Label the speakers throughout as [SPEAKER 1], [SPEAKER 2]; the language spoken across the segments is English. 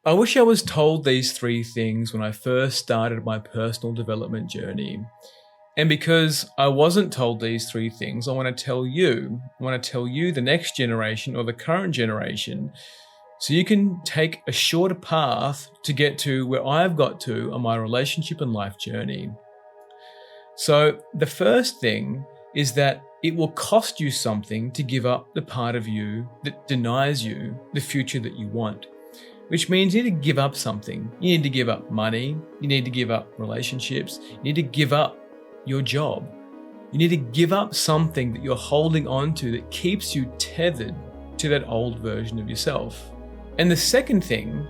[SPEAKER 1] I wish I was told these three things when I first started my personal development journey. And because I wasn't told these three things, I want to tell you, the next generation or the current generation, so you can take a shorter path to get to where I've got to on my relationship and life journey. So the first thing is that it will cost you something to give up the part of you that denies you the future that you want. Which means you need to give up something. You need to give up money. You need to give up relationships. You need to give up your job. You need to give up something that you're holding on to that keeps you tethered to that old version of yourself. And the second thing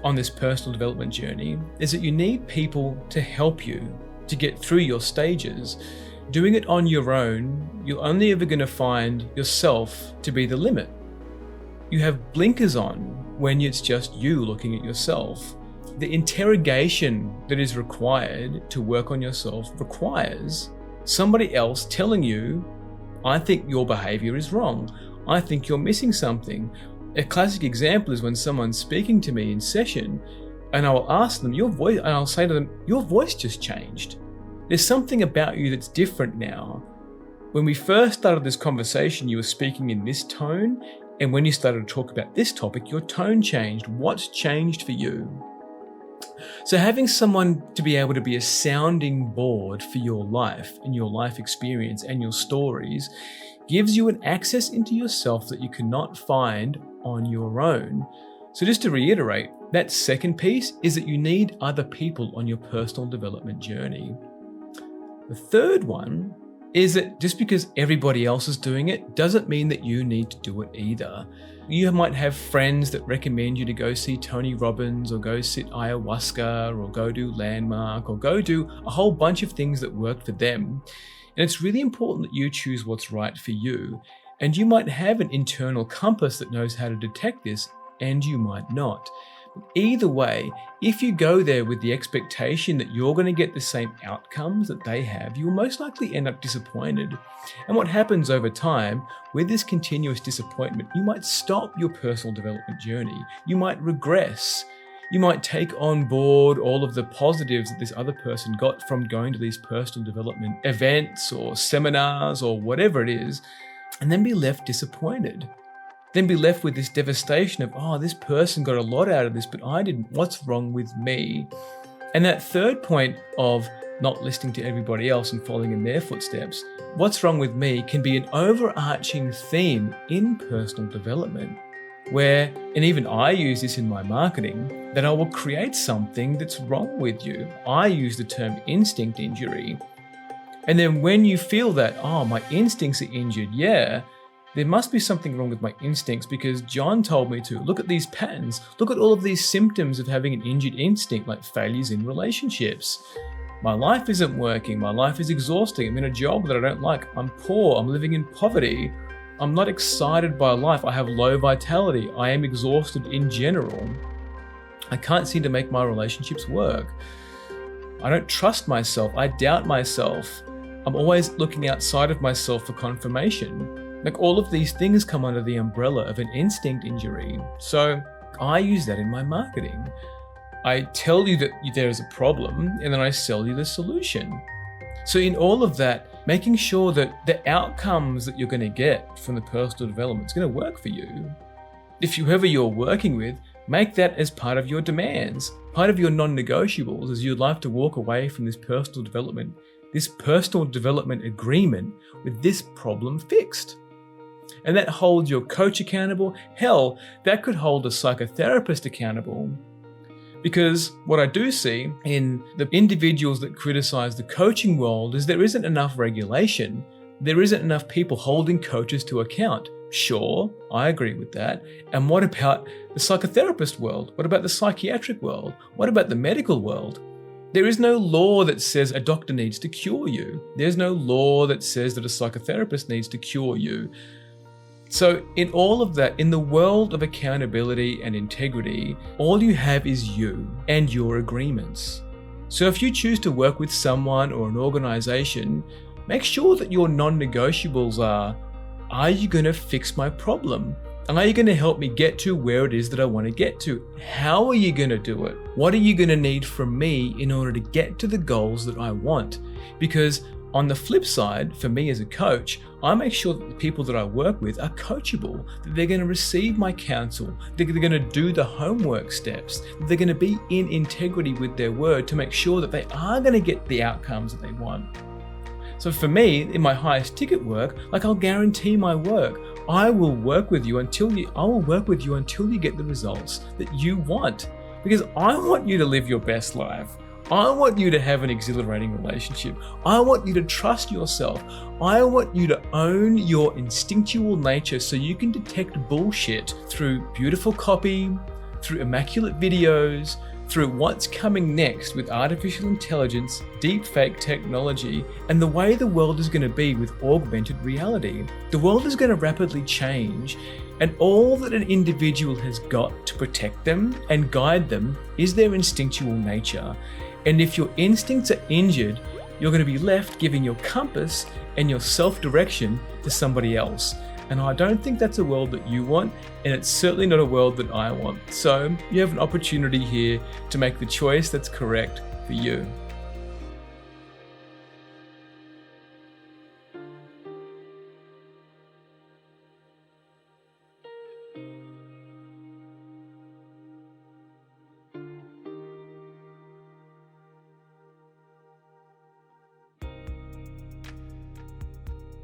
[SPEAKER 1] on this personal development journey is that you need people to help you to get through your stages. Doing it on your own, you're only ever going to find yourself to be the limit. You have blinkers on when it's just you looking at yourself. The interrogation that is required to work on yourself requires somebody else telling you, I think your behavior is wrong. I think you're missing something. A classic example is when someone's speaking to me in session and I will ask them, and I'll say to them, your voice just changed. There's something about you that's different now. When we first started this conversation, you were speaking in this tone. And when you started to talk about this topic, your tone changed. What's changed for you? So having someone to be able to be a sounding board for your life and your life experience and your stories gives you an access into yourself that you cannot find on your own. So just to reiterate, that second piece is that you need other people on your personal development journey. The third one is that just because everybody else is doing it doesn't mean that you need to do it either. You might have friends that recommend you to go see Tony Robbins or go sit ayahuasca or go do Landmark or go do a whole bunch of things that work for them. And it's really important that you choose what's right for you. And you might have an internal compass that knows how to detect this, and you might not. Either way, if you go there with the expectation that you're going to get the same outcomes that they have, you'll most likely end up disappointed. And what happens over time, with this continuous disappointment, you might stop your personal development journey. You might regress. You might take on board all of the positives that this other person got from going to these personal development events or seminars or whatever it is, and then be left disappointed. Then be left with this devastation of, this person got a lot out of this, but I didn't. What's wrong with me? And that third point of not listening to everybody else and following in their footsteps, what's wrong with me can be an overarching theme in personal development where, and even I use this in my marketing, that I will create something that's wrong with you. I use the term instinct injury. And then when you feel that, my instincts are injured, there must be something wrong with my instincts because John told me to. Look at these patterns. Look at all of these symptoms of having an injured instinct, like failures in relationships. My life isn't working. My life is exhausting. I'm in a job that I don't like. I'm poor. I'm living in poverty. I'm not excited by life. I have low vitality. I am exhausted in general. I can't seem to make my relationships work. I don't trust myself. I doubt myself. I'm always looking outside of myself for confirmation. Like all of these things come under the umbrella of an instinct injury. So I use that in my marketing. I tell you that there is a problem and then I sell you the solution. So in all of that, making sure that the outcomes that you're going to get from the personal development is going to work for you. If whoever you're working with, make that as part of your demands, part of your non-negotiables as you'd like to walk away from this personal development agreement with this problem fixed. And that holds your coach accountable. Hell, that could hold a psychotherapist accountable. Because what I do see in the individuals that criticize the coaching world is there isn't enough regulation. There isn't enough people holding coaches to account. Sure, I agree with that. And what about the psychotherapist world? What about the psychiatric world? What about the medical world? There is no law that says a doctor needs to cure you. There's no law that says that a psychotherapist needs to cure you. So in all of that, in the world of accountability and integrity, all you have is you and your agreements. So if you choose to work with someone or an organization, make sure that your non-negotiables are you going to fix my problem? Are you going to help me get to where it is that I want to get to? How are you going to do it? What are you going to need from me in order to get to the goals that I want? Because on the flip side, for me as a coach, I make sure that the people that I work with are coachable, that they're going to receive my counsel, they're going to do the homework steps, that they're going to be in integrity with their word to make sure that they are going to get the outcomes that they want. So for me, in my highest ticket work, I'll guarantee my work. I will work with you until you get the results that you want, because I want you to live your best life. I want you to have an exhilarating relationship. I want you to trust yourself. I want you to own your instinctual nature so you can detect bullshit through beautiful copy, through immaculate videos, through what's coming next with artificial intelligence, deepfake technology, and the way the world is going to be with augmented reality. The world is going to rapidly change, and all that an individual has got to protect them and guide them is their instinctual nature. And if your instincts are injured, you're going to be left giving your compass and your self-direction to somebody else. And I don't think that's a world that you want, and it's certainly not a world that I want. So you have an opportunity here to make the choice that's correct for you.